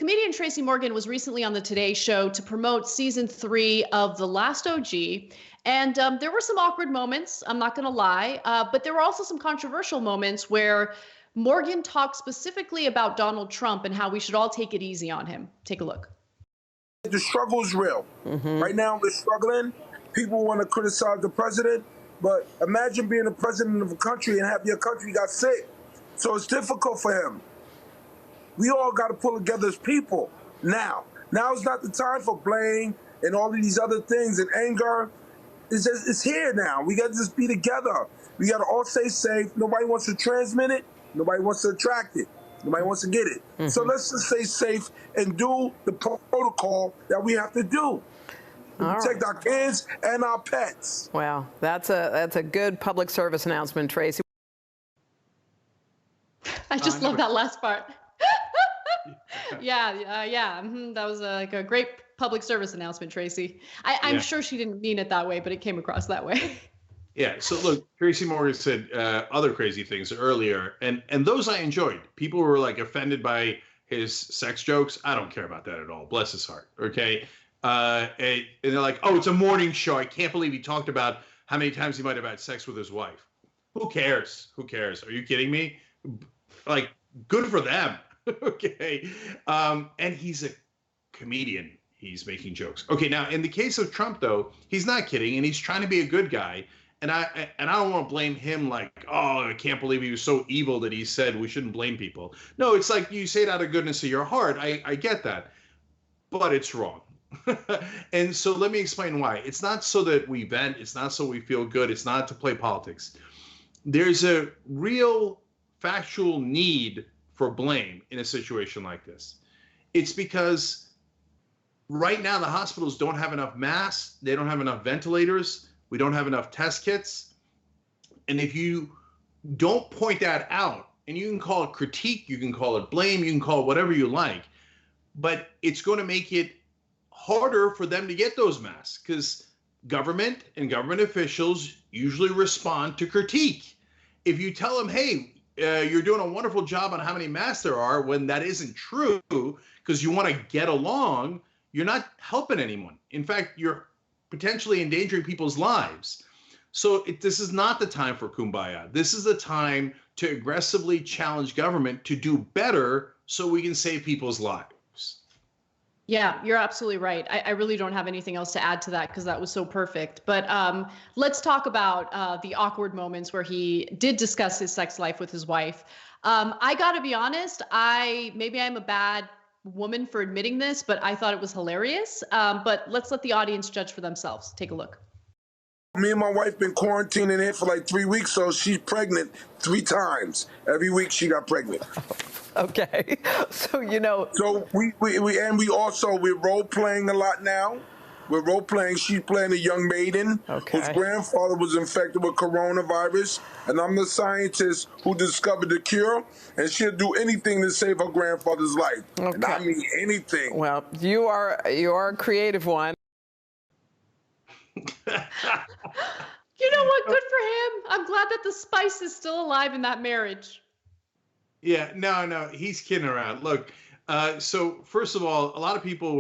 comedian Tracy Morgan was recently on the Today Show to promote season 3 of The Last OG. And there were some awkward moments, I'm not going to lie, but there were also some controversial moments where Morgan talked specifically about Donald Trump and how we should all take it easy on him. Take a look. The struggle is real. Right now, we're struggling. People want to criticize the president, but imagine being the president of a country and have your country got sick. So it's difficult for him. We all got to pull together as people now. Now is not the time for blame and all of these other things and anger. It's here now. We got to just be together. We got to all stay safe. Nobody wants to transmit it. Nobody wants to attract it. Nobody wants to get it. So let's just stay safe and do the protocol that we have to do. Protect our kids and our pets. Well, that's a good public service announcement, Tracy. I just love that last part. Yeah. That was like a great public service announcement, Tracy. I'm sure she didn't mean it that way, but it came across that way. Yeah. So look, Tracy Morgan said other crazy things earlier, and those I enjoyed. People were like offended by his sex jokes. I don't care about that at all. Bless his heart. Okay. And they're like, oh, it's a morning show. I can't believe he talked about how many times he might have had sex with his wife. Who cares? Who cares? Are you kidding me? Like, good for them. Okay. And he's a comedian. He's making jokes. Okay. Now, in the case of Trump, though, he's not kidding, and he's trying to be a good guy. And I don't want to blame him like, oh, I can't believe he was so evil that he said we shouldn't blame people. No, it's like you say it out of goodness of your heart. I get that. But it's wrong. And so let me explain why. It's not so that we vent. It's not so we feel good. It's not to play politics. There's a real factual need for blame in a situation like this. It's because right now the hospitals don't have enough masks. They don't have enough ventilators. We don't have enough test kits. And if you don't point that out, and you can call it critique, you can call it blame, you can call it whatever you like, but it's going to make it harder for them to get those masks because government and government officials usually respond to critique. If you tell them, hey, you're doing a wonderful job on how many masks there are, when that isn't true because you want to get along, you're not helping anyone. In fact, you're potentially endangering people's lives. So this is not the time for kumbaya. This is the time to aggressively challenge government to do better so we can save people's lives. Yeah, you're absolutely right. I really don't have anything else to add to that because that was so perfect. But let's talk about the awkward moments where he did discuss his sex life with his wife. I got to be honest, maybe I'm a bad woman for admitting this, but I thought it was hilarious. But let's let the audience judge for themselves. Take a look. Me and my wife been quarantining here for like 3 weeks, so she's pregnant 3 times. Every week she got pregnant. Okay, so you know. So we're role playing a lot now. We're role playing. She's playing a young maiden whose grandfather was infected with coronavirus, and I'm the scientist who discovered the cure. And she'll do anything to save her grandfather's life. Okay. And I mean anything. Well, you are a creative one. You know what? Good for him. I'm glad that the spice is still alive in that marriage. Yeah, no, he's kidding around. Look, so first of all, a lot of people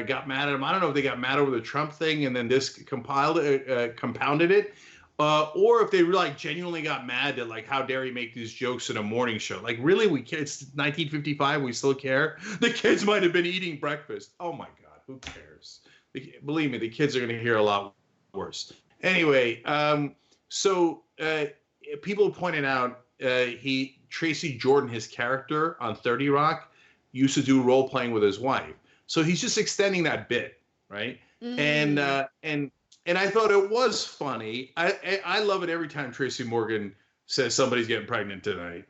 got mad at him. I don't know if they got mad over the Trump thing and then this compounded it, or if they like genuinely got mad at like, how dare he make these jokes in a morning show? Like, really, it's 1955, we still care? The kids might have been eating breakfast. Oh my God, who cares? Believe me, the kids are going to hear a lot worse. Anyway, so people pointed out Tracy Jordan, his character on 30 Rock, used to do role playing with his wife. So he's just extending that bit, right? And I thought it was funny. I love it every time Tracy Morgan says somebody's getting pregnant tonight.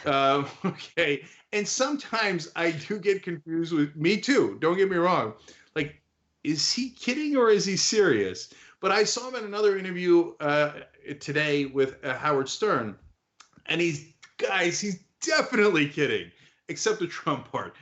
Okay, and sometimes I do get confused with me too. Don't get me wrong. Like, is he kidding or is he serious? But I saw him in another interview today with Howard Stern, and he's definitely kidding, except the Trump part.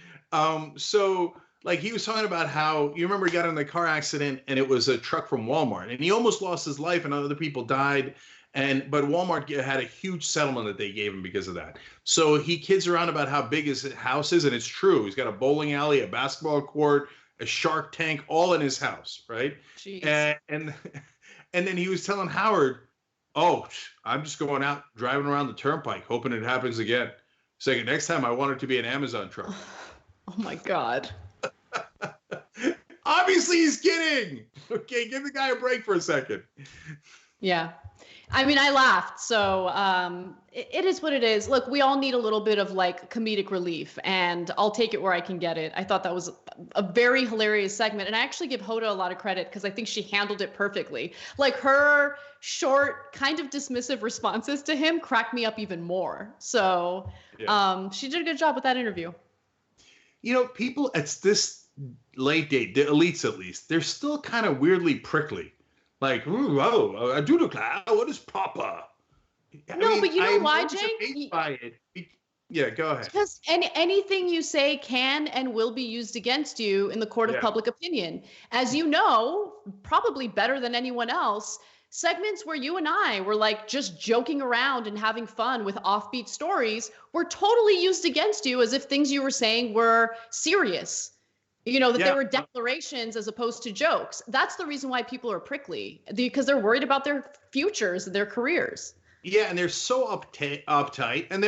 So like he was talking about how, you remember he got in the car accident and it was a truck from Walmart and he almost lost his life and other people died. But Walmart had a huge settlement that they gave him because of that. So he kids around about how big his house is, and it's true. He's got a bowling alley, a basketball court, a shark tank, all in his house, right? And then he was telling Howard, "Oh, I'm just going out driving around the turnpike, hoping it happens again. Saying next time I want it to be an Amazon truck." Oh my God. Obviously he's kidding. Okay, give the guy a break for a second. Yeah. I mean, I laughed. So it is what it is. Look, we all need a little bit of like comedic relief, and I'll take it where I can get it. I thought that was a very hilarious segment. And I actually give Hoda a lot of credit because I think she handled it perfectly. Like her short, kind of dismissive responses to him cracked me up even more. So she did a good job with that interview. You know, people at this late date, the elites at least, they're still kind of weirdly prickly. Like, ooh, oh, I do look like, what is Papa? But you know why, Cenk? By it. Yeah, go ahead. Because anything you say can and will be used against you in the court of public opinion. As you know, probably better than anyone else, segments where you and I were like just joking around and having fun with offbeat stories were totally used against you as if things you were saying were serious. You know, that they were declarations as opposed to jokes. That's the reason why people are prickly, because they're worried about their futures, their careers. Yeah, and they're so uptight. And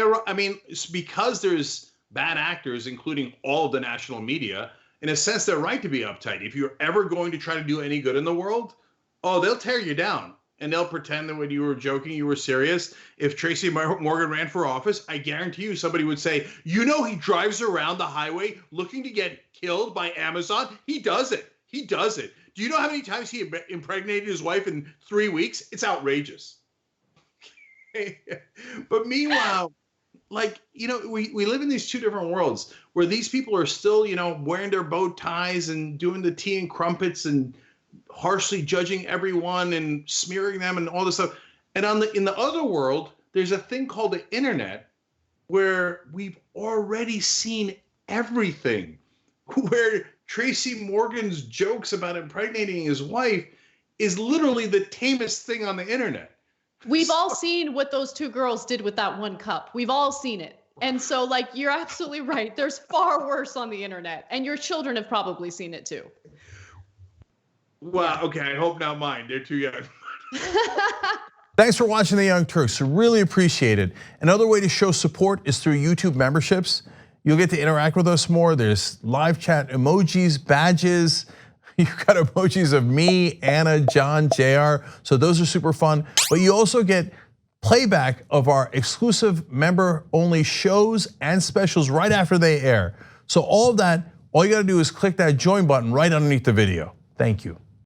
it's because there's bad actors, including all of the national media. In a sense, they're right to be uptight. If you're ever going to try to do any good in the world, they'll tear you down. And they'll pretend that when you were joking, you were serious. If Tracy Morgan ran for office, I guarantee you somebody would say, you know, he drives around the highway looking to get killed by Amazon. He does it. He does it. Do you know how many times he impregnated his wife in 3 weeks? It's outrageous. But meanwhile, like, you know, we live in these two different worlds where these people are still, you know, wearing their bow ties and doing the tea and crumpets and harshly judging everyone and smearing them and all this stuff. And in the other world, there's a thing called the internet where we've already seen everything, where Tracy Morgan's jokes about impregnating his wife is literally the tamest thing on the internet. We've all seen what those two girls did with that one cup. We've all seen it. And so, like, you're absolutely right. There's far worse on the internet, and your children have probably seen it too. Well, okay, I hope not mine. They're too young. Thanks for watching The Young Turks. We really appreciate it. Another way to show support is through YouTube memberships. You'll get to interact with us more. There's live chat emojis, badges. You've got emojis of me, Anna, John, JR. So those are super fun. But you also get playback of our exclusive member-only shows and specials right after they air. So all of that, all you gotta do is click that join button right underneath the video. Thank you.